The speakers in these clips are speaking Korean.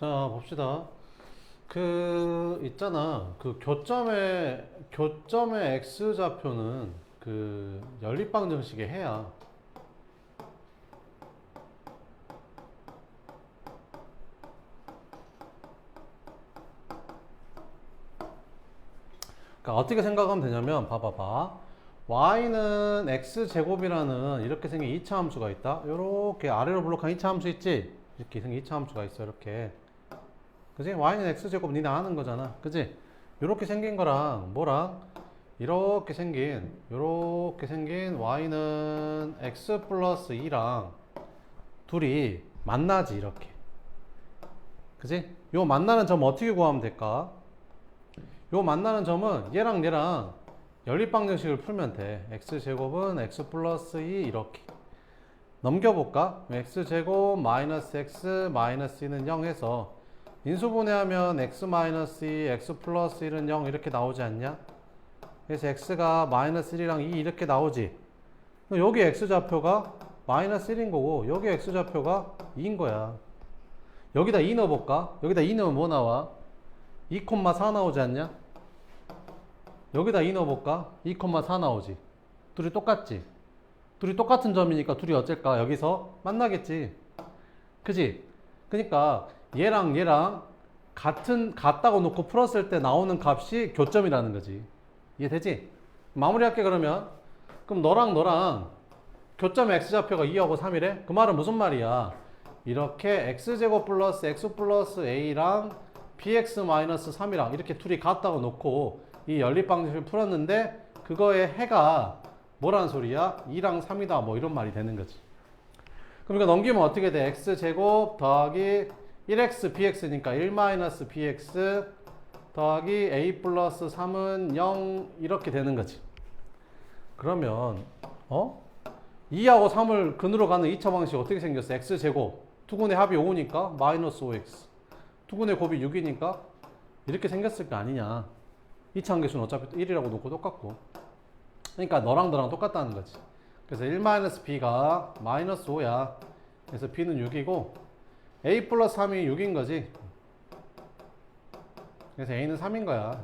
자, 봅시다. 있잖아. 교점의 x좌표는 연립방정식의 해야. 그러니까 어떻게 생각하면 되냐면, 봐봐봐. y는 x제곱이라는 이렇게 생긴 2차 함수가 있다. 요렇게 아래로 블록한 2차 함수 있지? 이렇게 생긴 2차 함수가 있어, 이렇게. 그지? y는 x제곱 니네 아는 거잖아. 그지? 요렇게 생긴 거랑 뭐랑 요렇게 생긴 y는 x 플러스 2랑 둘이 만나지, 이렇게. 그지? 요 만나는 점 어떻게 구하면 될까? 요 만나는 점은 얘랑 연립방정식을 풀면 돼. x제곱은 x 플러스 2 이렇게 넘겨볼까? x제곱 마이너스 x 마이너스 2는 0 해서 인수분해하면 x 마이너스 2 x 플러스 1은 0 이렇게 나오지 않냐? 그래서 x가 마이너스 1이랑 2 이렇게 나오지. 여기 x좌표가 마이너스 1인 거고 여기 x좌표가 2인 거야. 여기다 2 넣어볼까? 여기다 2 넣으면 뭐 나와? 2,4 나오지 않냐? 여기다 2 넣어볼까? 2,4 나오지. 둘이 똑같지? 둘이 똑같은 점이니까 둘이 어쩔까? 여기서 만나겠지. 그지? 그러니까 얘랑 같다고 놓고 풀었을 때 나오는 값이 교점이라는 거지. 이해되지? 마무리할게 그러면. 그럼 너랑 교점 x좌표가 2하고 3이래? 그 말은 무슨 말이야? 이렇게 x제곱 플러스 x 플러스 a랑 bx 마이너스 3이랑 이렇게 둘이 같다고 놓고 이 연립방정식을 풀었는데 그거의 해가 뭐라는 소리야? 2랑 3이다 뭐 이런 말이 되는 거지. 그럼 이거 넘기면 어떻게 돼? x제곱 더하기 1x bx니까 1-bx 더하기 a 플러스 3은 0 이렇게 되는 거지. 그러면 2하고 3을 근으로 가는 2차 방식 어떻게 생겼어? x제곱 두근의 합이 5니까 마이너스 5x 두근의 곱이 6이니까 이렇게 생겼을 거 아니냐. 2차 함계수는 어차피 1이라고 놓고 똑같고 그러니까 너랑 똑같다는 거지. 그래서 1-b가 마이너스 5야. 그래서 b는 6이고 a 플러스 3이 6인 거지. 그래서 a는 3인 거야.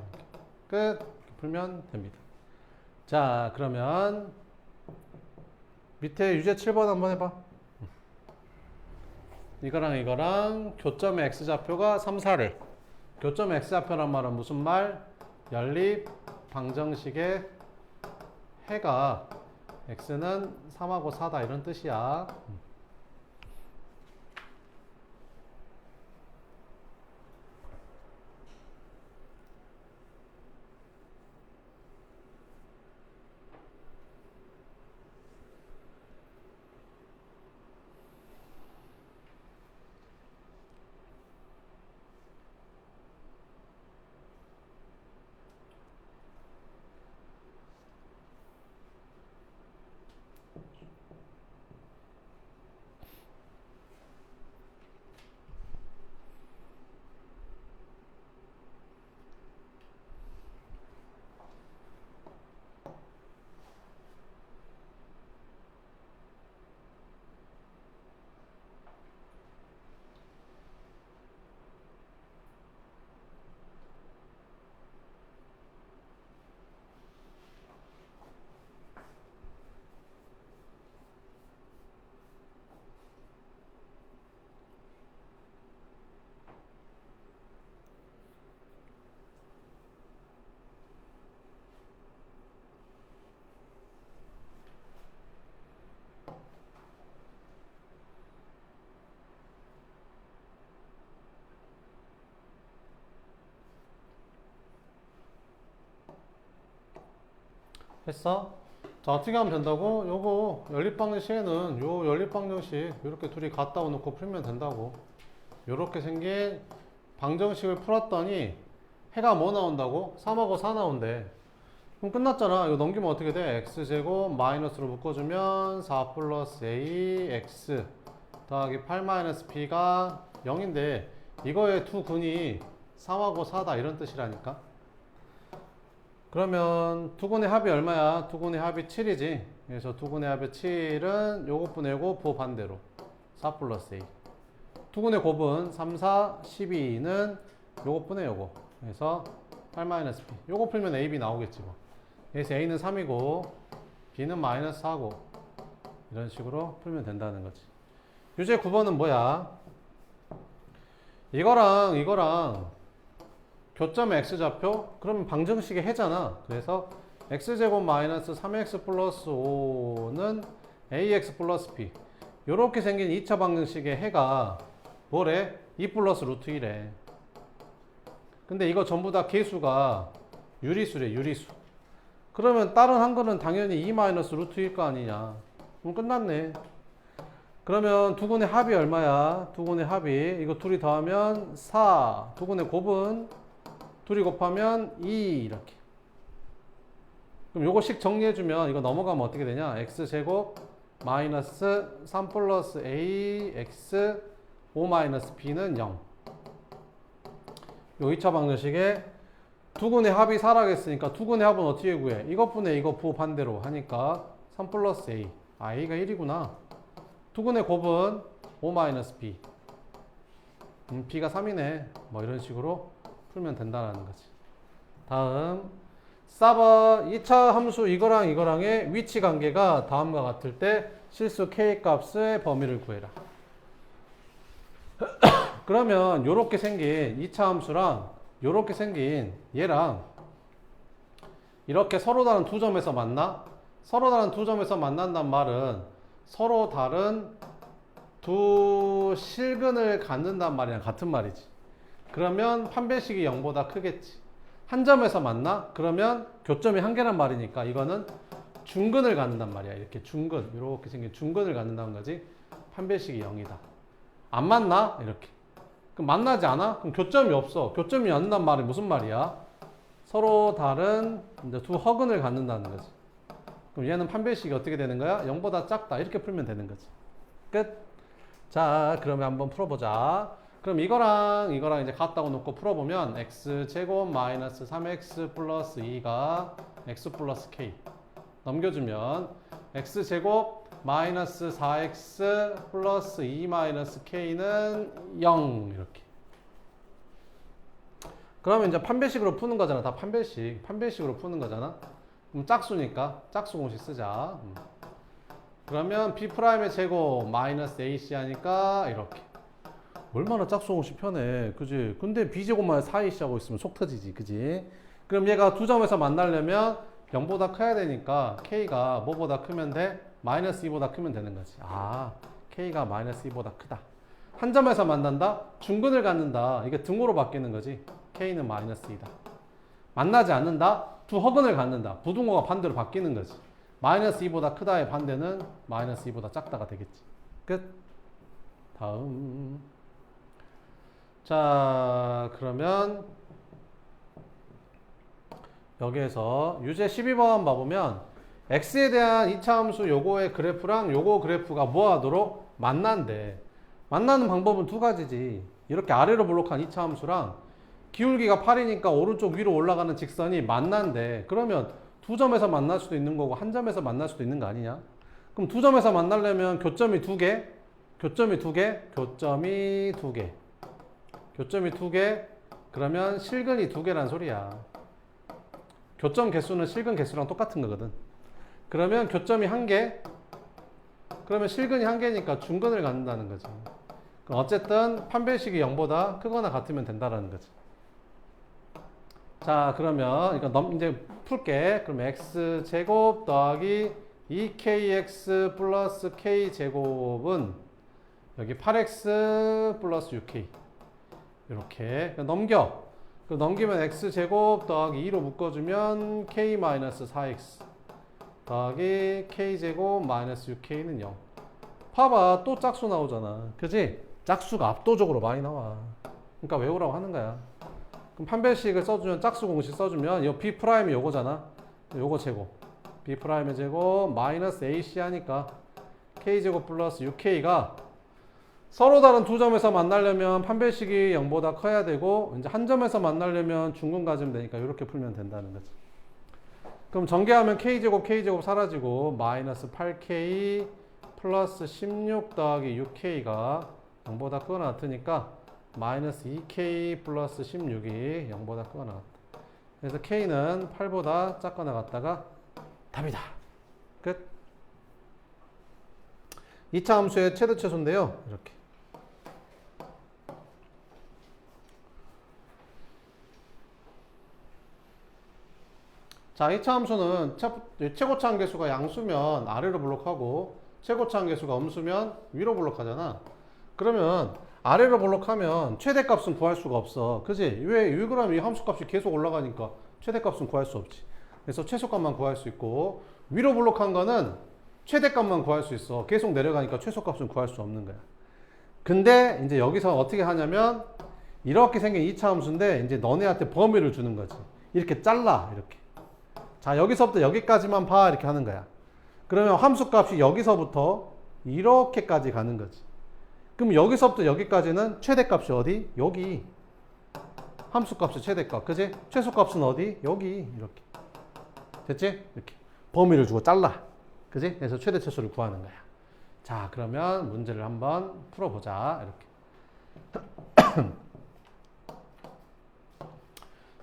끝. 이렇게 풀면 됩니다. 자, 그러면 밑에 유제 7번 한번 해봐. 이거랑 교점의 x좌표가 3, 4를 교점의 x좌표란 말은 무슨 말? 연립 방정식의 해가 x는 3하고 4다 이런 뜻이야. 했어? 자, 어떻게 하면 된다고? 요거 연립방정식에는 요 연립방정식 이렇게 둘이 갖다 놓고 풀면 된다고. 요렇게 생긴 방정식을 풀었더니 해가 뭐 나온다고? 3하고 4 나온대. 그럼 끝났잖아. 이거 넘기면 어떻게 돼? x제곱 마이너스로 묶어주면 4 플러스 a x 더하기 8 마이너스 b가 0인데 이거의 두 근이 3하고 4다 이런 뜻이라니까. 그러면 두근의 합이 얼마야? 두근의 합이 7이지. 그래서 두근의 합이 7은 요것분의 요거 반대로 4 플러스 a. 두근의 곱은 3, 4, 12는 요거뿐에 요거. 그래서 8-b. 요거 풀면 a, b 나오겠지 뭐. 그래서 a는 3이고 b는 마이너스 4고 이런 식으로 풀면 된다는 거지. 유제 9번은 뭐야? 이거랑 교점의 x좌표? 그러면 방정식의 해잖아. 그래서 x제곱 마이너스 3x 플러스 5는 ax 플러스 b. 요렇게 생긴 2차 방정식의 해가 뭐래? 2 플러스 루트 1에. 근데 이거 전부 다 계수가 유리수래, 유리수. 그러면 다른 한 거는 당연히 2 마이너스 루트 1거 아니냐. 그럼 끝났네. 그러면 두근의 합이 얼마야? 두근의 합이 이거 둘이 더하면 4. 두근의 곱은 둘이 곱하면 2 이렇게. 그럼 요거씩 정리해주면 이거 넘어가면 어떻게 되냐? x제곱 마이너스 3 플러스 a x 5 마이너스 b는 0. 요 2차 방정식에 두근의 합이 4라고 했으니까 두근의 합은 어떻게 구해? 이것분의 이거 부 반대로 하니까 3 플러스 a. 아, a가 1이구나. 두근의 곱은 5 마이너스 b. b가 3이네. 뭐 이런 식으로 풀면 된다는 거지. 다음 4번 2차 함수 이거랑의 위치 관계가 다음과 같을 때 실수 k 값의 범위를 구해라. 그러면 요렇게 생긴 2차 함수랑 요렇게 생긴 얘랑 이렇게 서로 다른 두 점에서 만나? 서로 다른 두 점에서 만난단 말은 서로 다른 두 실근을 갖는단 말이랑 같은 말이지. 그러면 판별식이 0보다 크겠지. 한 점에서 만나? 그러면 교점이 한 개란 말이니까 이거는 중근을 갖는단 말이야. 이렇게 중근, 이렇게 생긴 중근을 갖는다는 거지. 판별식이 0이다. 안 만나? 이렇게. 그럼 만나지 않아? 그럼 교점이 없어. 교점이 않는단 말이 무슨 말이야? 서로 다른 이제 두 허근을 갖는다는 거지. 그럼 얘는 판별식이 어떻게 되는 거야? 0보다 작다. 이렇게 풀면 되는 거지. 끝. 자, 그러면 한번 풀어보자. 그럼 이거랑 이제 같다고 놓고 풀어보면 x제곱 마이너스 3x 플러스 2가 x 플러스 k 넘겨주면 x제곱 마이너스 4x 플러스 2 마이너스 k는 0 이렇게. 그러면 이제 판별식으로 푸는 거잖아. 다 판별식으로 푸는 거잖아. 그럼 짝수니까 짝수 공식 쓰자. 그러면 b'의 제곱 마이너스 ac 하니까 이렇게. 얼마나 짝수 공식 편해. 그지? 근데 b제곱만 4ac 하고 있으면 속 터지지. 그지? 그럼 얘가 두 점에서 만나려면 0보다 커야 되니까 k가 뭐보다 크면 돼? 마이너스 2보다 크면 되는 거지. 아, k가 마이너스 2보다 크다. 한 점에서 만난다? 중근을 갖는다. 이게 등호로 바뀌는 거지. k는 마이너스 2다. 만나지 않는다? 두 허근을 갖는다. 부등호가 반대로 바뀌는 거지. 마이너스 2보다 크다의 반대는 마이너스 2보다 작다가 되겠지. 끝. 다음. 자, 그러면 여기에서 유제 12번 봐보면 x에 대한 2차 함수 요거의 그래프랑 요거 그래프가 뭐하도록 만난대. 만나는 방법은 두 가지지. 이렇게 아래로 블록한 2차 함수랑 기울기가 8이니까 오른쪽 위로 올라가는 직선이 만난대. 그러면 두 점에서 만날 수도 있는 거고 한 점에서 만날 수도 있는 거 아니냐? 그럼 두 점에서 만나려면 교점이 두 개, 교점이 두 개, 교점이 두 개, 교점이 두 개, 그러면 실근이 두 개란 소리야. 교점 개수는 실근 개수랑 똑같은 거거든. 그러면 교점이 한 개, 그러면 실근이 한 개니까 중근을 갖는다는 거지. 그럼 어쨌든 판별식이 0보다 크거나 같으면 된다라는 거지. 자, 그러면 이제 풀게. 그럼 x제곱 더하기 2kx 플러스 k제곱은 여기 8x 플러스 6k 이렇게 넘겨. 넘기면 x제곱 더하기 2로 묶어주면 k 마이너스 4x 더하기 k제곱 마이너스 6k는 0. 봐봐, 또 짝수 나오잖아. 그지? 짝수가 압도적으로 많이 나와. 그러니까 외우라고 하는 거야. 그럼 판별식을 써주면 짝수 공식 써주면 이 b'이 요거잖아. 요거 제곱. b'의 제곱 마이너스 ac 하니까 k제곱 플러스 6k가 서로 다른 두 점에서 만나려면 판별식이 0보다 커야 되고 이제 한 점에서 만나려면 중근 가지면 되니까 이렇게 풀면 된다는 거지. 그럼 전개하면 k제곱 사라지고 마이너스 8k 플러스 16 더하기 6k가 0보다 크거나 같으니까 마이너스 2k 플러스 16이 0보다 크거나 같다. 그래서 k는 8보다 작거나 같다가 답이다. 끝. 2차 함수의 최대 최소인데요. 이렇게. 자, 2차 함수는 최고차 한계수가 양수면 아래로 블록하고 최고차 한계수가 음수면 위로 블록하잖아. 그러면 아래로 블록하면 최대값은 구할 수가 없어. 그지? 왜 그러면 이 함수값이 계속 올라가니까 최대값은 구할 수 없지. 그래서 최소값만 구할 수 있고 위로 블록한 거는 최대값만 구할 수 있어. 계속 내려가니까 최소값은 구할 수 없는 거야. 근데 이제 여기서 어떻게 하냐면 이렇게 생긴 2차 함수인데 이제 너네한테 범위를 주는 거지. 이렇게 잘라. 이렇게. 자, 여기서부터 여기까지만 봐. 이렇게 하는 거야. 그러면 함수값이 여기서부터 이렇게까지 가는 거지. 그럼 여기서부터 여기까지는 최대값이 어디? 여기. 함수값이 최대값. 그지? 최소값은 어디? 여기. 이렇게. 됐지? 이렇게. 범위를 주고 잘라. 그지? 그래서 최대 최소를 구하는 거야. 자, 그러면 문제를 한번 풀어보자. 이렇게.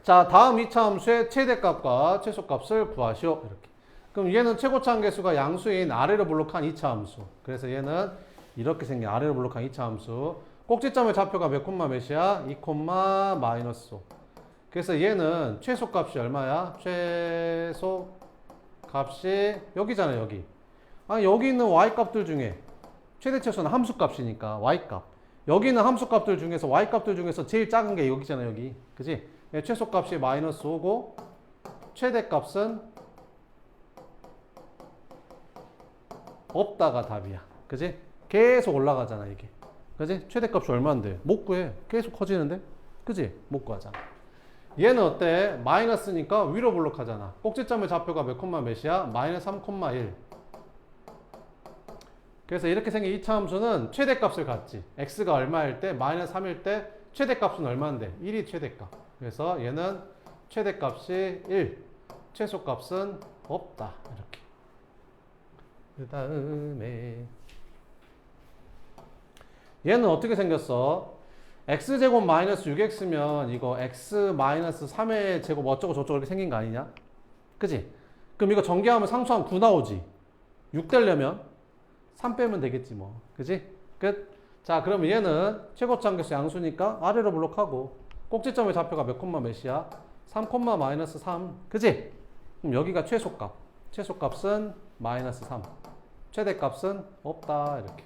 자, 다음 2차 함수의 최대값과 최소값을 구하시오. 이렇게. 그럼 얘는 최고차 한계수가 양수인 아래로 블록한 2차 함수. 그래서 얘는 이렇게 생긴 아래로 블록한 2차 함수. 꼭지점의 좌표가 몇 콤마 몇이야? 2 콤마 마이너스 5. 그래서 얘는 최소값이 얼마야? 최소값이 여기잖아, 여기. 아니, 여기 있는 y값들 중에 최대 최소는 함수값이니까 y값. 여기 있는 함수값들 중에서 y값들 중에서 제일 작은 게 여기잖아, 여기. 그지? 최소값이 마이너스 5고 최대값은 없다가 답이야. 그지? 계속 올라가잖아, 이게. 그지? 최대값이 얼마인데? 못 구해. 계속 커지는데? 그지? 못 구하잖아. 얘는 어때? 마이너스니까 위로 블록하잖아. 꼭지점의 좌표가 몇 콤마 몇이야? 마이너스 3 콤마 1. 그래서 이렇게 생긴 2차 함수는 최대값을 갖지. x가 얼마일 때? 마이너스 3일 때 최대값은 얼마인데? 1이 최대값. 그래서 얘는 최대값이 1, 최소값은 없다. 이렇게. 그 다음에 얘는 어떻게 생겼어? x제곱 마이너스 6x면 이거 x 마이너스 3의 제곱 어쩌고 저쩌고 이렇게 생긴 거 아니냐? 그지? 그럼 이거 전개하면 상수하면 9 나오지? 6 되려면 3 빼면 되겠지 뭐. 그지? 끝. 자, 그러면 얘는 최고차 한계수 양수니까 아래로 블록하고 꼭지점의 좌표가 몇 콤마 몇이야? 3 콤마 마이너스 3. 그지? 그럼 여기가 최소값. 최소값은 마이너스 3. 최대값은 없다. 이렇게.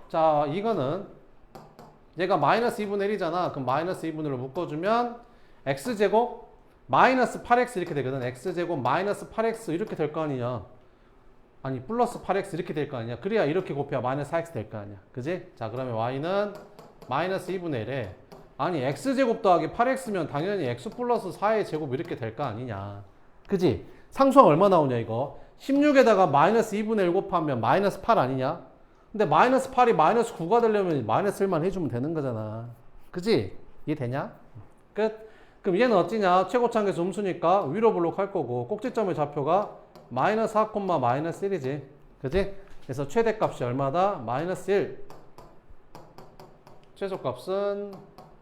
자, 이거는 얘가 마이너스 2분의 1이잖아. 그럼 마이너스 2분의 1로 묶어주면 x제곱 마이너스 8x 이렇게 되거든. x제곱 마이너스 8x 이렇게 될 거 아니냐. 아니 플러스 8x 이렇게 될 거 아니야. 그래야 이렇게 곱해야 마이너스 4x 될 거 아니야. 그지? 자, 그러면 y는 마이너스 2분의 1에 아니 x제곱 더하기 8x면 당연히 x 플러스 4의 제곱 이렇게 될 거 아니냐. 그지? 상수항 얼마 나오냐 이거. 16에다가 마이너스 2분의 1 곱하면 마이너스 8 아니냐. 근데 마이너스 8이 마이너스 9가 되려면 마이너스 1만 해주면 되는 거잖아. 그지? 이해되냐? 끝. 그럼 얘는 어찌냐? 최고차 한계수 음수니까 위로 블록할 거고 꼭지점의 좌표가 마이너스 4, 마이너스 1이지. 그지? 그래서 최대값이 얼마다? 마이너스 1. 최소값은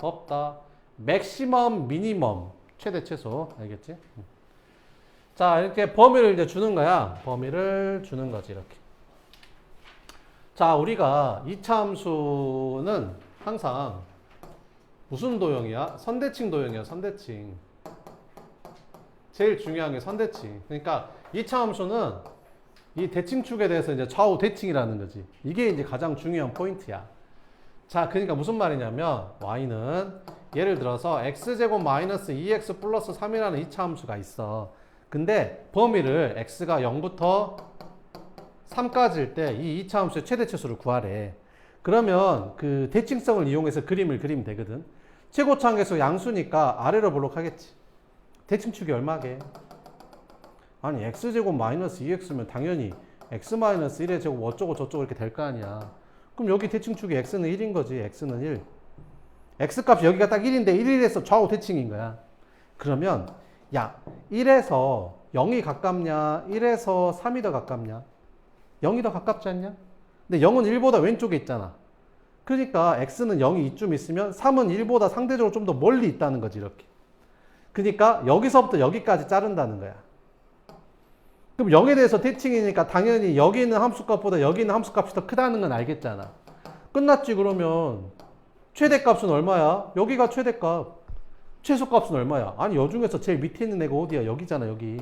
없다. 맥시멈, 미니멈. 최대, 최소. 알겠지? 자, 이렇게 범위를 이제 주는 거야. 범위를 주는 거지, 이렇게. 자, 우리가 2차 함수는 항상 무슨 도형이야? 선대칭 도형이야, 선대칭. 제일 중요한 게 선대칭. 그러니까 2차 함수는 이 대칭축에 대해서 이제 좌우 대칭이라는 거지. 이게 이제 가장 중요한 포인트야. 자, 그러니까 무슨 말이냐면 y는 예를 들어서 x제곱 마이너스 2x 플러스 3이라는 2차 함수가 있어. 근데 범위를 x가 0부터 3까지일 때 이 2차 함수의 최대 최소를 구하래. 그러면 그 대칭성을 이용해서 그림을 그리면 되거든. 최고차 한계수 양수니까 아래로 블록하겠지. 대칭축이 얼마게? 아니 x제곱 마이너스 2x면 당연히 x 마이너스 1의 제곱 어쩌고 저쩌고 이렇게 될 거 아니야. 그럼 여기 대칭축이 x는 1인 거지. x는 1. x값이 여기가 딱 1인데 1에서 좌우 대칭인 거야. 그러면 야 1에서 0이 가깝냐 1에서 3이 더 가깝냐? 0이 더 가깝지 않냐? 근데 0은 1보다 왼쪽에 있잖아. 그러니까 x는 0이 이쯤 있으면 3은 1보다 상대적으로 좀 더 멀리 있다는 거지, 이렇게. 그러니까 여기서부터 여기까지 자른다는 거야. 그럼 0에 대해서 대칭이니까 당연히 여기 있는 함수값보다 여기 있는 함수값이 더 크다는 건 알겠잖아. 끝났지. 그러면 최대값은 얼마야? 여기가 최대값. 최소값은 얼마야? 아니, 여 중에서 제일 밑에 있는 애가 어디야? 여기잖아, 여기.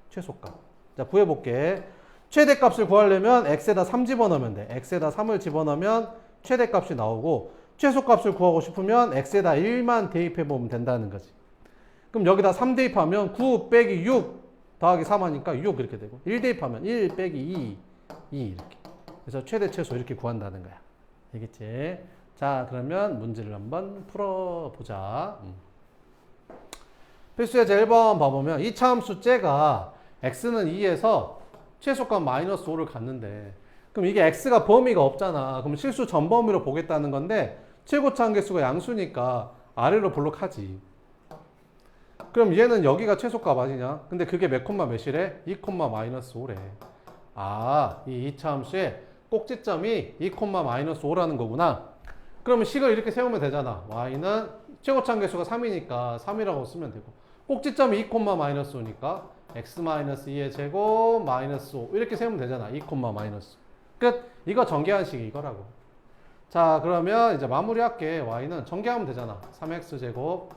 최소값. 자, 구해볼게. 최대값을 구하려면 x에다 3 집어넣으면 돼. x에다 3을 집어넣으면 최대값이 나오고, 최소값을 구하고 싶으면 x에다 1만 대입해보면 된다는 거지. 그럼 여기다 3 대입하면 9 빼기 6 더하기 3 하니까 6 이렇게 되고, 1 대입하면 1 빼기 2 이렇게. 그래서 최대 최소 이렇게 구한다는 거야. 알겠지? 자, 그러면 문제를 한번 풀어보자. 필수의 제 1번 봐보면 이 차함수 째가 x는 2에서 최소값 마이너스 5를 갖는데, 그럼 이게 x가 범위가 없잖아. 그럼 실수 전범위로 보겠다는 건데 최고차 한계수가 양수니까 아래로 볼록하지. 그럼 얘는 여기가 최소값 아니냐? 근데 그게 몇 콤마 몇이래? 2 콤마 마이너스 5래. 아, 이 2차 함수의 꼭지점이 2 콤마 마이너스 5라는 거구나. 그러면 식을 이렇게 세우면 되잖아. y는 최고차 한계수가 3이니까 3이라고 쓰면 되고, 꼭지점이 2 콤마 마이너스 5니까 x 마이너스 2의 제곱 마이너스 5 이렇게 세우면 되잖아. 2 콤마 마이너스. 끝. 이거 전개한 식이 이거라고. 자, 그러면 이제 마무리할게. y는 전개하면 되잖아. 3x 제곱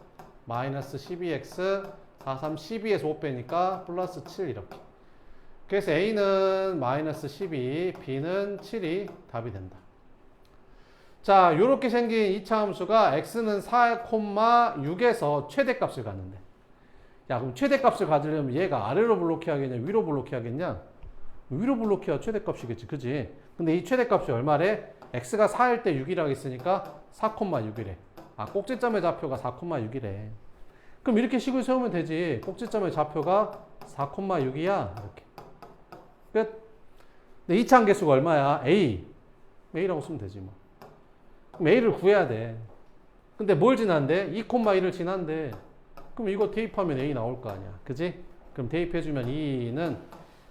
마이너스 12x 4, 3, 12에서 5 빼니까 플러스 7 이렇게. 그래서 a는 마이너스 12, b는 7이 답이 된다. 자, 요렇게 생긴 2차 함수가 x는 4,6에서 최대값을 갖는데, 야, 그럼 최대값을 가지려면 얘가 아래로 블록해야겠냐 위로 블록해야겠냐? 위로 블록해야 최대값이겠지, 그지? 근데 이 최대값이 얼마래? x가 4일 때 6이라고 했으니까 4,6이래. 아, 꼭지점의 좌표가 4,6이래. 그럼 이렇게 식을 세우면 되지. 꼭지점의 좌표가 4,6이야. 이렇게. 끝. 근데 2차 한계수가 얼마야? A라고 쓰면 되지 뭐. 그럼 A를 구해야 돼. 근데 뭘 지난대? 2,1을 지난대. 그럼 이거 대입하면 A 나올 거 아니야. 그지? 그럼 대입해주면 2는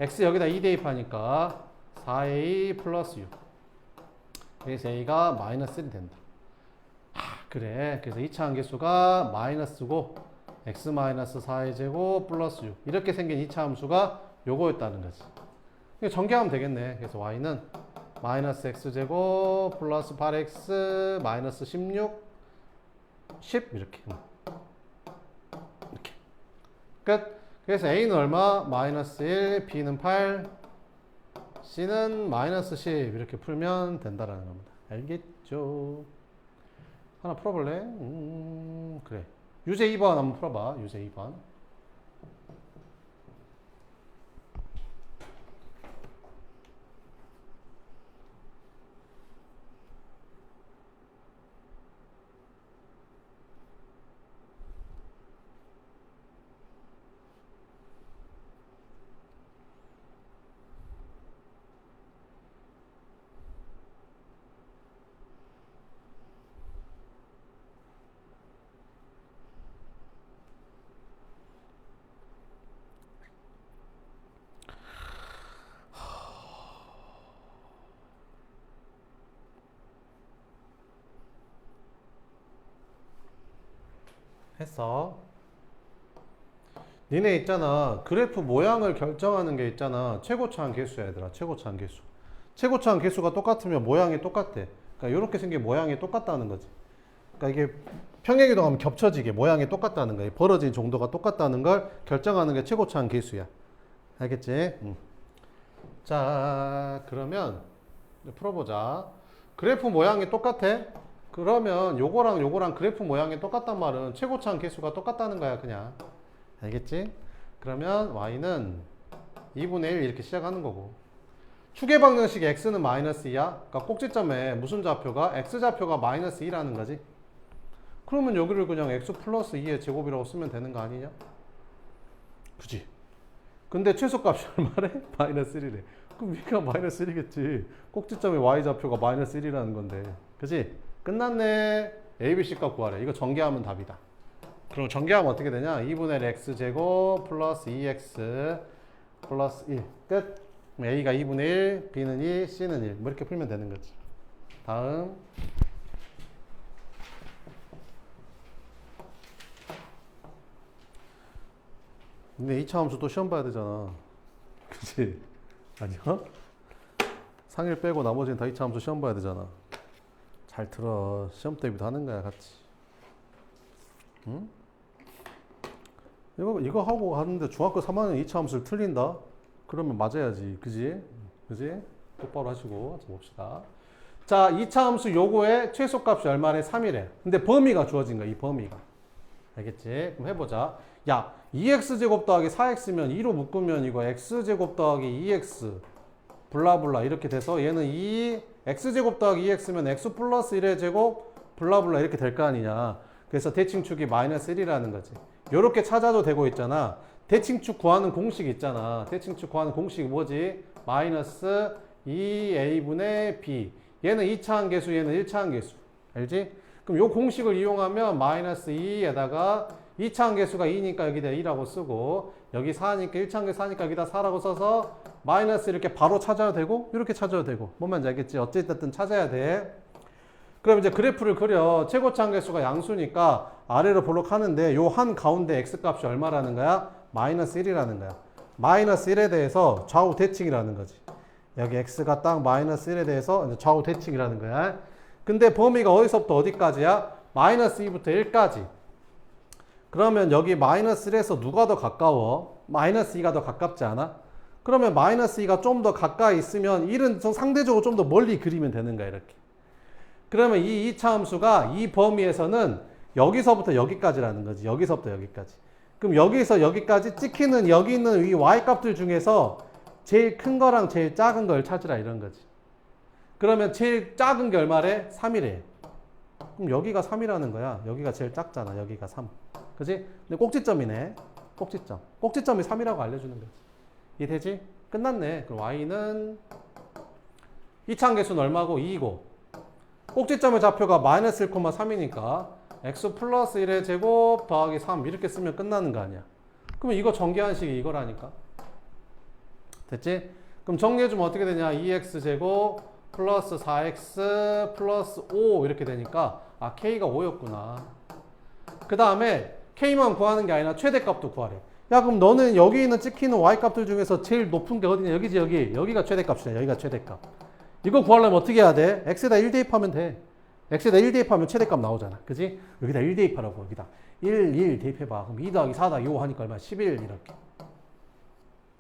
X 여기다 2 대입하니까 4A 플러스 6. 그래서 A가 마이너스 1이 된다. 그래. 그래서 2차 한계수가 마이너스고 x 마이너스 4의 제곱 플러스 6 이렇게 생긴 2차 함수가 요거였다는 거지. 전개하면 되겠네. 그래서 y는 마이너스 x 제곱 플러스 8x 마이너스 16 10 이렇게 끝. 그래서 a는 얼마? 마이너스 1, b는 8, c는 마이너스 10 이렇게 풀면 된다라는 겁니다. 알겠죠? 하나 풀어볼래? 그래. 유제 2번 한번 풀어봐. 유제 2번. 했어. 니네 있잖아. 그래프 모양을 결정하는 게 있잖아. 최고차항 계수야, 얘들아. 최고차항 계수. 최고차항 계수가 똑같으면 모양이 똑같대. 그러니까 이렇게 생긴 모양이 똑같다는 거지. 그러니까 이게 평행이동하면 겹쳐지게 모양이 똑같다는 거야. 벌어진 정도가 똑같다는 걸 결정하는 게 최고차항 계수야. 알겠지? 자, 그러면 풀어보자. 그래프 모양이 똑같아? 그러면 요거랑 요거랑 그래프 모양이 똑같단 말은 최고차항 계수가 똑같다는 거야, 그냥. 알겠지? 그러면 y는 2분의 1 이렇게 시작하는 거고, 추계 방정식의 x는 마이너스 2야. 그러니까 꼭지점에 무슨 좌표가? x좌표가 마이너스 2라는 거지. 그러면 여기를 그냥 x 플러스 2의 제곱이라고 쓰면 되는 거 아니냐? 그지? 근데 최소값이 얼마래? 마이너스 1이래. 그럼 위가 마이너스 1이겠지. 꼭지점의 y좌표가 마이너스 1이라는 건데. 그지? 끝났네. ABC 값 구하래. 이거 전개하면 답이다. 그럼 전개하면 어떻게 되냐? 2분의 1 x제곱 플러스 2x 플러스 1. 끝. 그럼 A가 2분의 1, B는 2, C는 1. 뭐 이렇게 풀면 되는 거지. 다음. 근데 2차 함수 또 시험 봐야 되잖아. 그치? 아니야? 상일 빼고 나머지는 다 2차 함수 시험 봐야 되잖아. 잘 들어. 시험 대비도 하는 거야, 같이. 응? 이거 하고 하는데 중학교 3학년 2차 함수를 틀린다? 그러면 맞아야지. 그지? 그지? 똑바로 하시고 봅시다. 자, 2차 함수 요거의 최소값이 얼마래? 3이래. 근데 범위가 주어진 거야, 이 범위가. 알겠지? 그럼 해보자. 야, 2x제곱 더하기 4x면 2로 묶으면 이거 x제곱 더하기 2x 블라블라 이렇게 돼서 얘는 x제곱 더하기 2x면 x 플러스 1의 제곱 블라블라 이렇게 될 거 아니냐. 그래서 대칭축이 마이너스 1이라는 거지. 요렇게 찾아도 되고 있잖아. 대칭축 구하는 공식 있잖아. 대칭축 구하는 공식이 뭐지? 마이너스 2a분의 b. 얘는 2차항 계수, 얘는 1차항 계수. 알지? 그럼 요 공식을 이용하면 마이너스 2에다가 2차항 계수가 2니까 여기다 2라고 쓰고 여기 4니까 1차항 계수 4니까 여기다 4라고 써서 마이너스 이렇게 바로 찾아도 되고 이렇게 찾아도 되고 뭔 말인지 알겠지? 어쨌든 찾아야 돼. 그럼 이제 그래프를 그려. 최고차항 계수가 양수니까 아래로 볼록하는데 요 한 가운데 x값이 얼마라는 거야? 마이너스 1이라는 거야. 마이너스 1에 대해서 좌우 대칭이라는 거지. 여기 x가 딱 마이너스 1에 대해서 좌우 대칭이라는 거야. 근데 범위가 어디서부터 어디까지야? 마이너스 2부터 1까지. 그러면 여기 마이너스 1에서 누가 더 가까워? 마이너스 2가 더 가깝지 않아? 그러면 마이너스 2가 좀 더 가까이 있으면 1은 상대적으로 좀 더 멀리 그리면 되는 거야, 이렇게. 그러면 이 2차 함수가 이 범위에서는 여기서부터 여기까지라는 거지. 여기서부터 여기까지. 그럼 여기서 여기까지 찍히는 여기 있는 이 y 값들 중에서 제일 큰 거랑 제일 작은 걸 찾으라 이런 거지. 그러면 제일 작은 게 얼마래? 3이래. 그럼 여기가 3이라는 거야. 여기가 제일 작잖아. 여기가 3. 그지? 근데 꼭지점이네. 꼭지점. 꼭지점이 3이라고 알려주는 거지. 이해되지? 끝났네. 그럼 y는 2차항 계수는 얼마고? 2이고. 꼭지점의 좌표가 마이너스 1,3이니까 x 플러스 1의 제곱 더하기 3 이렇게 쓰면 끝나는 거 아니야. 그러면 이거 전개한 식이 이거라니까. 됐지? 그럼 정리해주면 어떻게 되냐? 2x 제곱 플러스 4x 플러스 5 이렇게 되니까 아 k가 5였구나. 그 다음에 k만 구하는 게 아니라 최대값도 구하래. 야 그럼 너는 여기 있는 찍히는 y값들 중에서 제일 높은 게 어디냐? 여기지 여기. 여기가 최대값이야. 여기가 최대값. 이거 구하려면 어떻게 해야 돼? x에다 1 대입하면 돼. x에다 1 대입하면 최대값 나오잖아. 그지? 여기다 1 대입하라고. 여기다 1 대입해봐. 그럼 2 더하기 4 더하기 5 하니까 얼마야? 11 이렇게.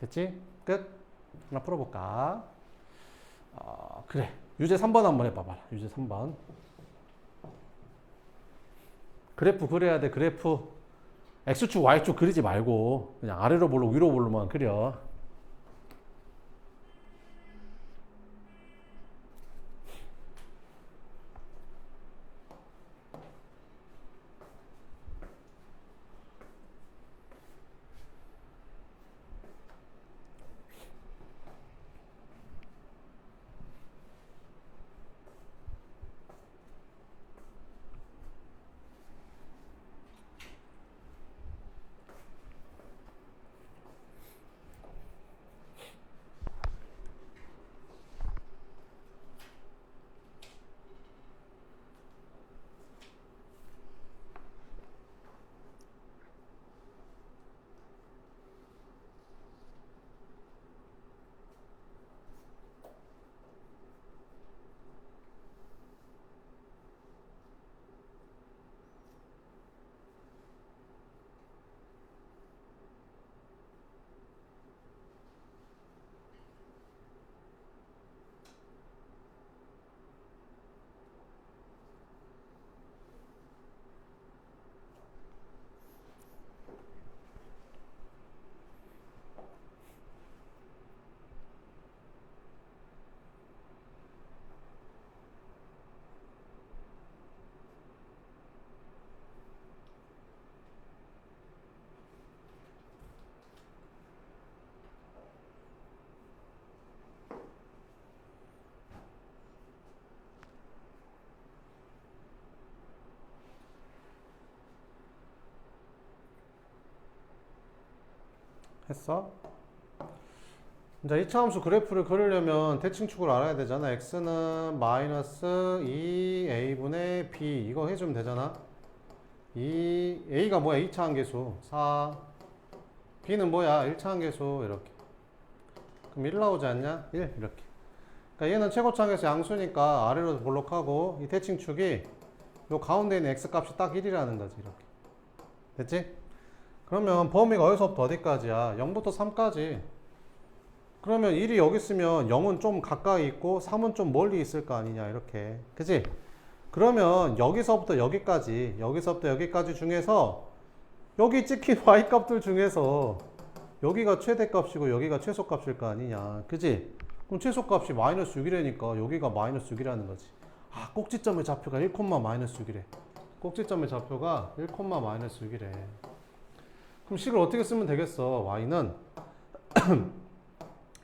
됐지? 끝. 하나 풀어볼까? 그래. 유제 3번 한번 해봐봐. 유제 3번. 그래프 그려야 돼. 그래프. x축, y축 그리지 말고 그냥 아래로 볼록 위로 볼록만 그려. 했어? 자, 이차함수 그래프를 그리려면 대칭축을 알아야 되잖아. x는 마이너스 2a분의 b 이거 해주면 되잖아. 이 a가 뭐야? 2차 한계수 4, b는 뭐야? 1차 한계수 이렇게. 그럼 1 나오지 않냐? 1 이렇게. 그러니까 얘는 최고차 한계수 양수니까 아래로 볼록하고 이 대칭축이 요 가운데 있는 x 값이 딱 1이라는 거지 이렇게. 됐지? 그러면 범위가 어디서부터 어디까지야? 0부터 3까지. 그러면 1이 여기 있으면 0은 좀 가까이 있고 3은 좀 멀리 있을 거 아니냐 이렇게. 그치? 그러면 여기서부터 여기까지 중에서 여기 찍힌 y값들 중에서 여기가 최대값이고 여기가 최소값일 거 아니냐. 그치? 그럼 최소값이 마이너스 6이라니까 여기가 마이너스 6이라는 거지. 아, 꼭지점의 좌표가 1, 마이너스 6이래. 꼭지점의 좌표가 1, 마이너스 6이래. 그럼 식을 어떻게 쓰면 되겠어? y는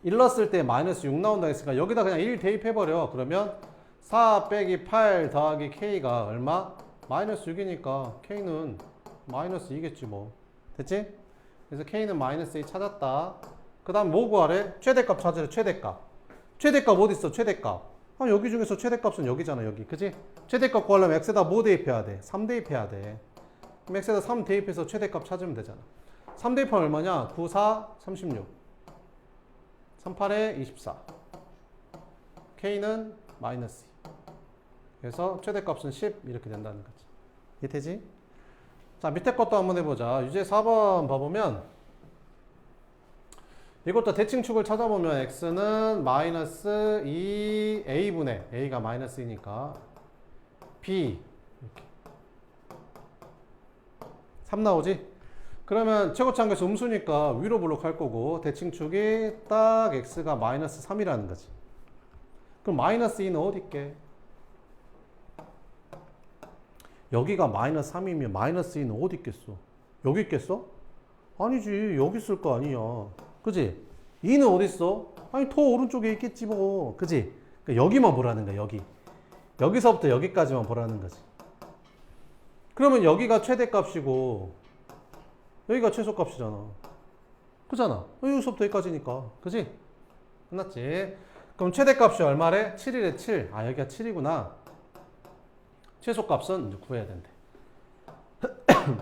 1 넣었을 때 마이너스 6 나온다 했으니까 여기다 그냥 1 대입해버려. 그러면 4 빼기 8 더하기 k가 얼마? 마이너스 6이니까 k는 마이너스 2겠지 뭐. 됐지? 그래서 k는 마이너스 2 찾았다. 그 다음 뭐 구하래? 최대값 찾으래. 최대값 어디 있어? 최대값. 아, 여기 중에서 최대값은 여기잖아 여기. 그치? 최대값 구하려면 x에다 뭐 대입해야 돼? 3 대입해야 돼. 그럼 x에다 3 대입해서 최대값 찾으면 되잖아. 3 대입하면 얼마냐? 9, 4, 36. 3, 8에 24. k는 마이너스 2. 그래서 최대값은 10 이렇게 된다는 거지. 이해되지? 자, 밑에 것도 한번 해보자. 유제 4번 봐보면 이것도 대칭축을 찾아보면 x는 마이너스 2a분의 a가 마이너스 2니까 b 이렇게 3 나오지? 그러면 최고차 한계수 음수니까 위로 블록할 거고 대칭축이 딱 x가 마이너스 3이라는 거지. 그럼 마이너스 2는 어디 있게? 여기가 마이너스 3이면 마이너스 2는 어디 있겠어? 여기 있겠어? 아니지, 여기 있을 거 아니야. 그지? 2는 어디 있어? 아니, 더 오른쪽에 있겠지 뭐. 그지? 그러니까 여기만 보라는 거야, 여기. 여기서부터 여기까지만 보라는 거지. 그러면 여기가 최대값이고 여기가 최소값이잖아. 그잖아. 여기서부터 여기까지니까. 그지? 끝났지? 그럼 최대값이 얼마래? 7이래, 7. 아, 여기가 7이구나. 최소값은 이제 구해야 된대.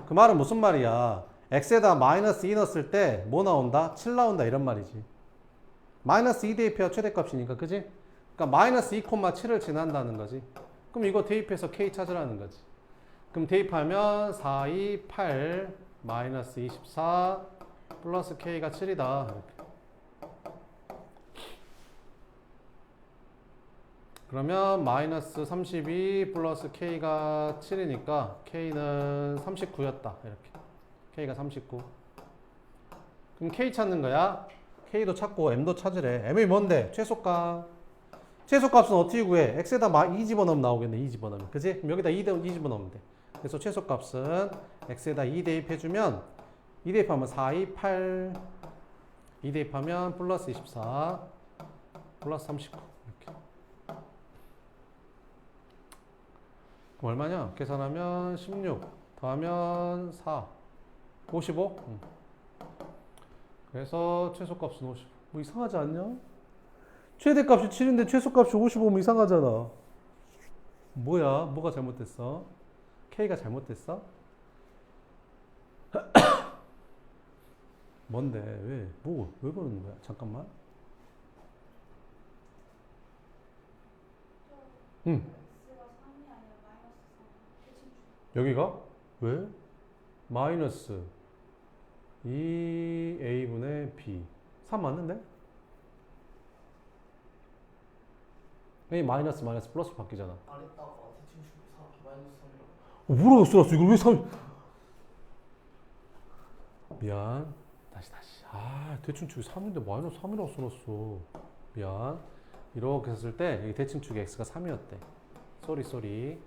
그 말은 무슨 말이야? x에다 마이너스 2 넣었을 때 뭐 나온다? 7 나온다 이런 말이지. 마이너스 2 대입해야 최대값이니까. 그지? 그러니까 마이너스 2, 7을 지난다는 거지. 그럼 이거 대입해서 k 찾으라는 거지. 그럼 대입하면 4, 2, 8 마이너스 24 플러스 k가 7이다. 이렇게. 그러면 마이너스 32 플러스 k가 7이니까 k는 39였다. 이렇게. k가 39. 그럼 k 찾는 거야. k도 찾고 m도 찾으래. m이 뭔데? 최소값. 최소값은 어떻게 구해? x에다 2 집어넣으면 나오겠네. 2 집어넣으면. 그지? 그럼 여기다 2 집어넣으면 돼. 그래서 최소값은 x에다 2 대입해주면 2 대입하면 4, 2, 8 2 대입하면 플러스 24 플러스 39 이렇게. 그럼 얼마냐? 계산하면 16 더하면 4 55? 그래서 최소값은 55. 뭐 이상하지 않냐? 최대값이 7인데 최소값이 55면 이상하잖아. 뭐야? 뭐가 잘못됐어? K가 잘못됐어? 뭔데? 왜? 왜 그러는 거야? 잠깐만. 응. 여기가? 왜? 마이너스 2a분의 b 3 맞는데? 이 마이너스 플러스 바뀌잖아. 아래다가 대칭축이 4 마이너스 3이라고. 뭐라고 써놨어? 이걸 왜 3? 미안. 다시. 아, 대칭축이 3인데 마이너스 3이라고 써놨어. 미안. 이렇게 썼을 때 여기 대칭축이 x가 3이었대. 쏘리.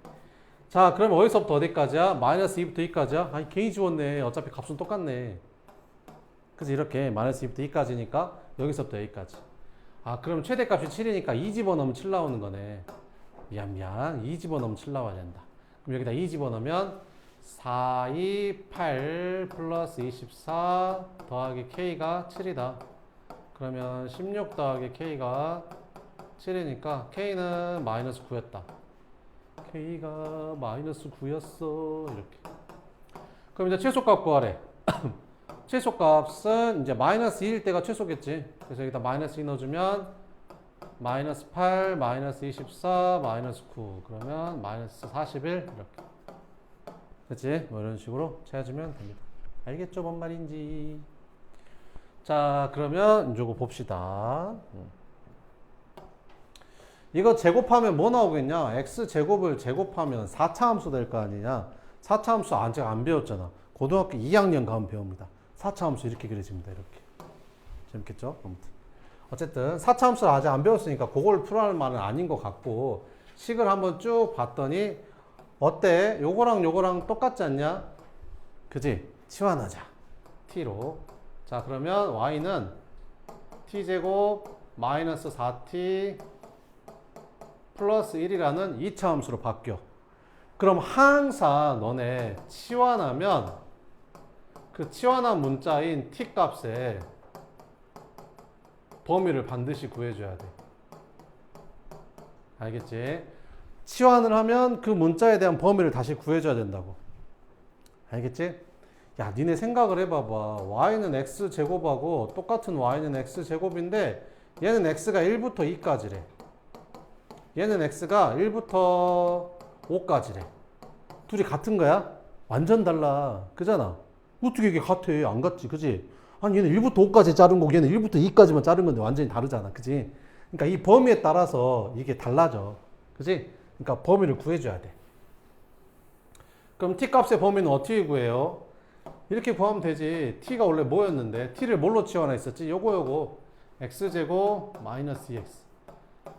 자, 그럼 어디서부터 어디까지야? 마이너스 2부터 2까지야? 아니, 괜히 지웠네. 어차피 값은 똑같네. 그래서 이렇게 마이너스 2부터 2까지니까 여기서부터 여기까지. 아, 그럼 최대값이 7이니까 2 집어넣으면 7 나오는 거네. 미안. 2 집어넣으면 7 나와야 된다. 그럼 여기다 2 집어넣으면 4, 2, 8 플러스 24 더하기 k가 7이다. 그러면 16 더하기 K가 7이니까 K는 마이너스 9였다. K가 마이너스 9였어. 이렇게. 그럼 이제 최소값 구하래. 최소값은 이제 마이너스 2일 때가 최소겠지. 그래서 여기다 마이너스 2 넣어주면 마이너스 8, 마이너스 24, 마이너스 9. 그러면 마이너스 41 이렇게. 그치? 뭐 이런 식으로 채워주면 됩니다. 알겠죠? 뭔 말인지. 자, 그러면 이거 봅시다. 이거 제곱하면 뭐 나오겠냐? x제곱을 제곱하면 4차 함수 될 거 아니냐? 4차 함수 아직 안 배웠잖아. 고등학교 2학년 가면 배웁니다. 4차 함수 이렇게 그려집니다. 이렇게. 재밌겠죠? 아무튼. 어쨌든 4차 함수를 아직 안 배웠으니까 그걸 풀어할 말은 아닌 것 같고 식을 한번 쭉 봤더니 어때? 요거랑 똑같지 않냐? 그지? 치환하자. t로. 자, 그러면 y는 t제곱 마이너스 4t 플러스 1이라는 2차 함수로 바뀌어. 그럼 항상 너네 치환하면 그 치환한 문자인 t 값에 범위를 반드시 구해줘야 돼. 알겠지? 치환을 하면 그 문자에 대한 범위를 다시 구해줘야 된다고. 알겠지? 야, 니네 생각을 해봐봐. y는 x제곱하고 똑같은 y는 x제곱인데 얘는 x가 1부터 2까지래. 얘는 x가 1부터 5까지래. 둘이 같은 거야? 완전 달라. 그잖아? 어떻게 이게 같아? 안 같지? 그지? 아니, 얘는 1부터 5까지 자른 거고 얘는 1부터 2까지만 자른 건데 완전히 다르잖아. 그지? 그러니까 이 범위에 따라서 이게 달라져. 그지? 그러니까 범위를 구해줘야 돼. 그럼 t 값의 범위는 어떻게 구해요? 이렇게 구하면 되지. t가 원래 뭐였는데? t를 뭘로 치환했었지? 요거 x제곱 마이너스 2x.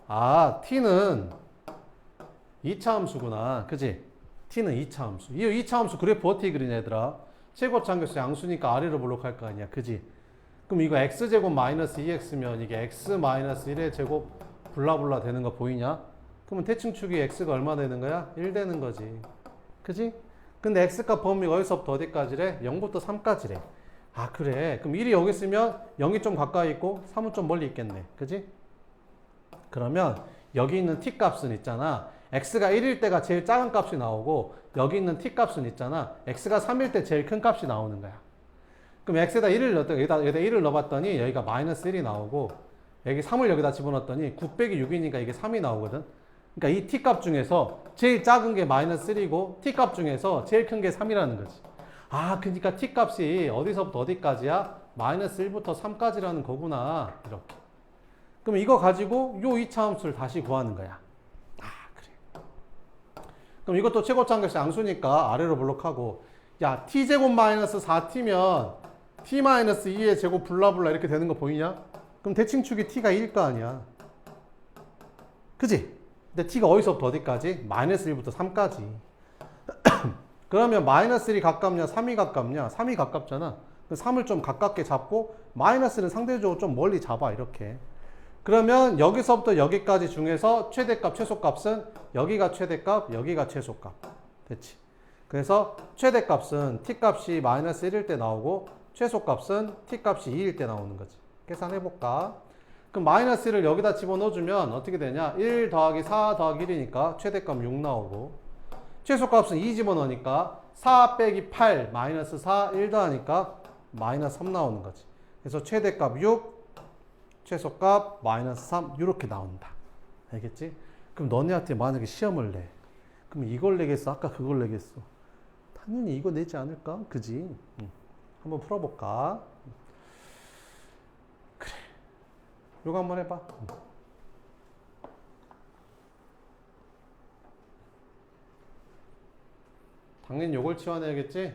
아, t는 2차 함수구나. 그지? t는 2차 함수. 이 2차 함수 그래프 어떻게 그리냐 얘들아? 최고차함수 양수니까 아래로 블록할 거 아니야. 그지? 그럼 이거 x제곱 마이너스 2x면 이게 x 마이너스 1의 제곱 블라블라 되는 거 보이냐? 그러면 대칭축이 x가 얼마 되는 거야? 1 되는 거지. 그지? 근데 x값 범위가 어디서부터 어디까지래? 0부터 3까지래. 아, 그래. 그럼 1이 여기 있으면 0이 좀 가까이 있고 3은 좀 멀리 있겠네. 그지? 그러면 여기 있는 t 값은 있잖아. x가 1일 때가 제일 작은 값이 나오고 여기 있는 t 값은 있잖아. x가 3일 때 제일 큰 값이 나오는 거야. 그럼 x에다 1을 넣었더니 여기다 1을 넣어봤더니 여기가 마이너스 1이 나오고 여기 3을 여기다 집어넣었더니 9 빼기 6이니까 이게 3이 나오거든. 그러니까 이 t 값 중에서 제일 작은 게 마이너스 1이고 t 값 중에서 제일 큰 게 3이라는 거지. 아, 그러니까 t 값이 어디서부터 어디까지야? 마이너스 1부터 3까지라는 거구나. 이렇게. 그럼 이거 가지고 요 2차 함수를 다시 구하는 거야. 아, 그래. 그럼 이것도 최고차함수 양수니까 아래로 블록하고, 야, t제곱 마이너스 4t면 t 마이너스 2의 제곱 블라블라 이렇게 되는 거 보이냐? 그럼 대칭축이 t가 1일 거 아니야. 그지? 근데 t가 어디서부터 어디까지? 마이너스 1부터 3까지. 그러면 마이너스 1이 가깝냐? 3이 가깝냐? 3이 가깝잖아. 3을 좀 가깝게 잡고 마이너스는 상대적으로 좀 멀리 잡아. 이렇게. 그러면 여기서부터 여기까지 중에서 최대값, 최소값은 여기가 최대값, 여기가 최소값. 됐지? 그래서 최대값은 t값이 마이너스 1일 때 나오고 최소값은 t값이 2일 때 나오는 거지. 계산해볼까? 그럼 마이너스 1을 여기다 집어넣어주면 어떻게 되냐? 1 더하기 4 더하기 1이니까 최대값 6 나오고 최소값은 2 집어넣으니까 4 빼기 8 마이너스 4 1 더하니까 마이너스 3 나오는 거지. 그래서 최대값 6 최소값 마이너스 3 이렇게 나온다. 알겠지? 그럼 너네한테 만약에 시험을 내. 그럼 이걸 내겠어? 아까 그걸 내겠어? 당연히 이거 내지 않을까? 그지? 한번 풀어볼까? 그래. 요거 한번 해봐. 당연히 요걸 치환해야겠지?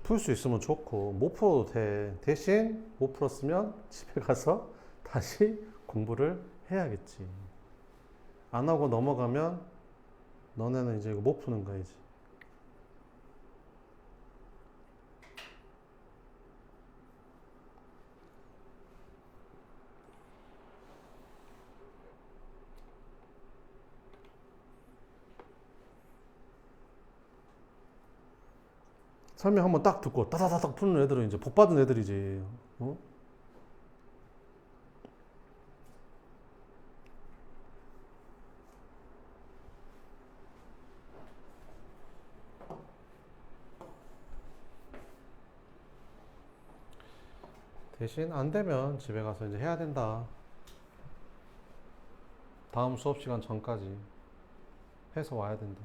풀 수 있으면 좋고 못 풀어도 돼. 대신 못 풀었으면 집에 가서 다시 공부를 해야겠지. 안 하고 넘어가면 너네는 이제 이거 못 푸는 거야 이제. 설명 한번 딱 듣고 따다다닥 푸는 애들은 이제 복 받은 애들이지. 어? 대신 안 되면 집에 가서 이제 해야 된다. 다음 수업 시간 전까지 해서 와야 된다.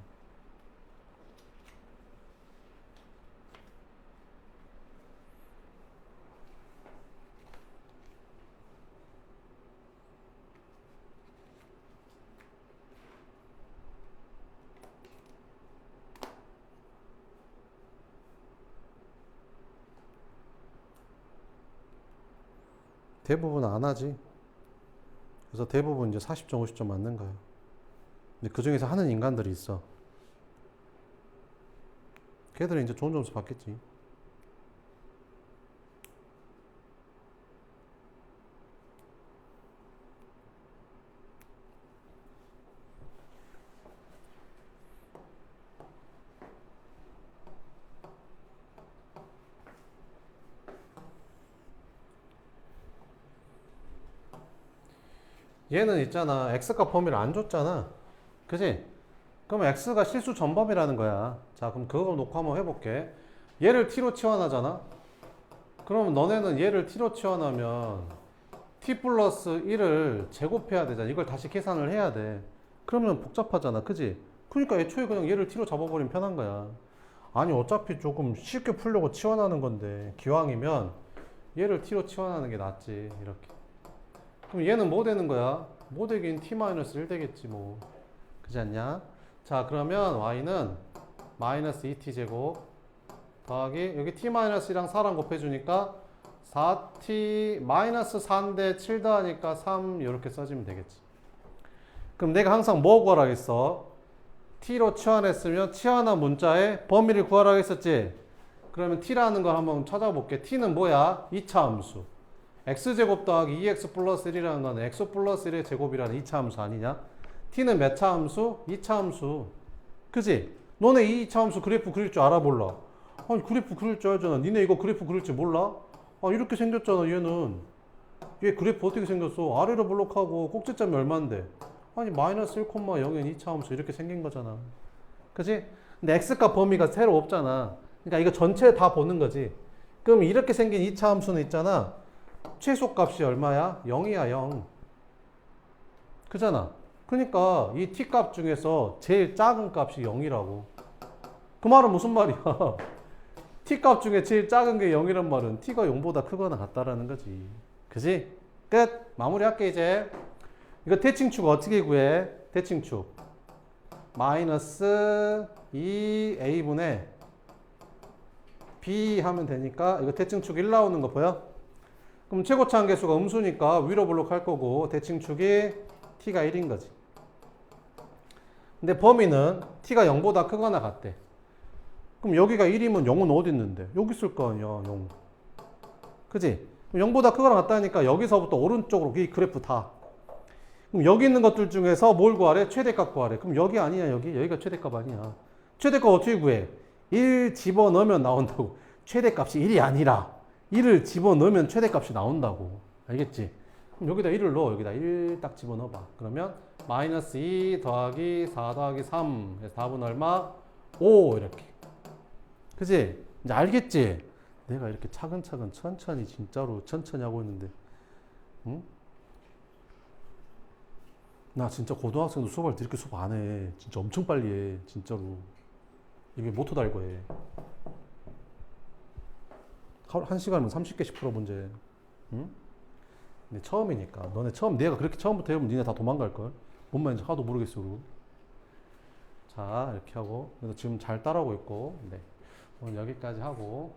대부분 안 하지. 그래서 대부분 이제 40점, 50점 맞는 거야. 근데 그 중에서 하는 인간들이 있어. 걔들은 이제 좋은 점수 받겠지. 얘는 있잖아. x값 범위를 안 줬잖아. 그지? 그럼 x가 실수 전범위라는 거야. 자, 그럼 그거 놓고 한번 해볼게. 얘를 t로 치환하잖아. 그럼 너네는 얘를 t로 치환하면 t 플러스 1을 제곱해야 되잖아. 이걸 다시 계산을 해야 돼. 그러면 복잡하잖아. 그지? 그러니까 애초에 그냥 얘를 t로 잡아버리면 편한 거야. 아니, 어차피 조금 쉽게 풀려고 치환하는 건데 기왕이면 얘를 t로 치환하는 게 낫지. 이렇게. 그럼 얘는 뭐 되는 거야? 뭐 되긴 t-1 되겠지 뭐. 그렇지 않냐? 자, 그러면 y는 마이너스 2t 제곱 더하기 여기 t-1이랑 4랑 곱해주니까 4t 마이너스 4인데 7 더하니까 3 이렇게 써주면 되겠지. 그럼 내가 항상 뭐 구하라 했어? t로 치환했으면 치환한 문자의 범위를 구하라 했었지? 그러면 t라는 걸 한번 찾아볼게. t는 뭐야? 2차 함수. x제곱 더하기 2x 플러스 1이라는 건 x 플러스 1의 제곱이라는 2차 함수 아니냐? t는 몇 차 함수? 2차 함수. 그지? 너네 이 2차 함수 그래프 그릴 줄 알아 몰라? 아니 그래프 그릴 줄 알잖아. 니네 이거 그래프 그릴 줄 몰라? 아 이렇게 생겼잖아 얘는. 얘 그래프 어떻게 생겼어? 아래로 블록하고 꼭지점이 얼만데? 아니 마이너스 1,0엔 2차 함수 이렇게 생긴 거잖아. 그지? 근데 x값 범위가 새로 없잖아. 그러니까 이거 전체 다 보는 거지. 그럼 이렇게 생긴 2차 함수는 있잖아. 최소값이 얼마야? 0이야 0. 그잖아. 그러니까 이 t값 중에서 제일 작은 값이 0이라고. 그 말은 무슨 말이야? t값 중에 제일 작은 게 0이란 말은 t가 0보다 크거나 같다라는 거지. 그지? 끝. 마무리할게 이제. 이거 대칭축 어떻게 구해? 대칭축 마이너스 2a분의 b 하면 되니까 이거 대칭축 1 나오는 거 보여? 그럼 최고차 한계수가 음수니까 위로 블록할 거고 대칭축이 t가 1인 거지. 근데 범위는 t가 0보다 크거나 같대. 그럼 여기가 1이면 0은 어디 있는데? 여기 있을 거 아니야 0. 그지? 0보다 크거나 같다니까 여기서부터 오른쪽으로 이 그래프 다. 그럼 여기 있는 것들 중에서 뭘 구하래? 최대값 구하래. 그럼 여기 아니야 여기가 최대값 아니야. 최대값 어떻게 구해? 1 집어넣으면 나온다고. 최대값이 1이 아니라 1을 집어넣으면 최대값이 나온다고. 알겠지? 그럼 여기다 1을 넣어. 여기다 1 딱 집어넣어봐. 그러면 마이너스 2 더하기 4 더하기 3 그래서 답은 얼마? 5 이렇게. 그지? 이제 알겠지? 내가 이렇게 차근차근 천천히 진짜로 천천히 하고 있는데 응? 나 진짜 고등학생도 수업할 때 이렇게 수업 안 해. 진짜 엄청 빨리 해. 진짜로. 이게 모토 달고 해. 한 시간이면 30개씩 풀어 문제. 응? 근데 처음이니까. 너네 처음 내가 그렇게 처음부터 해보면 니네 다 도망갈걸. 뭔 말인지 하나도 모르겠어. 자 이렇게 하고 그래서 지금 잘 따라오고 있고. 네. 오늘 여기까지 하고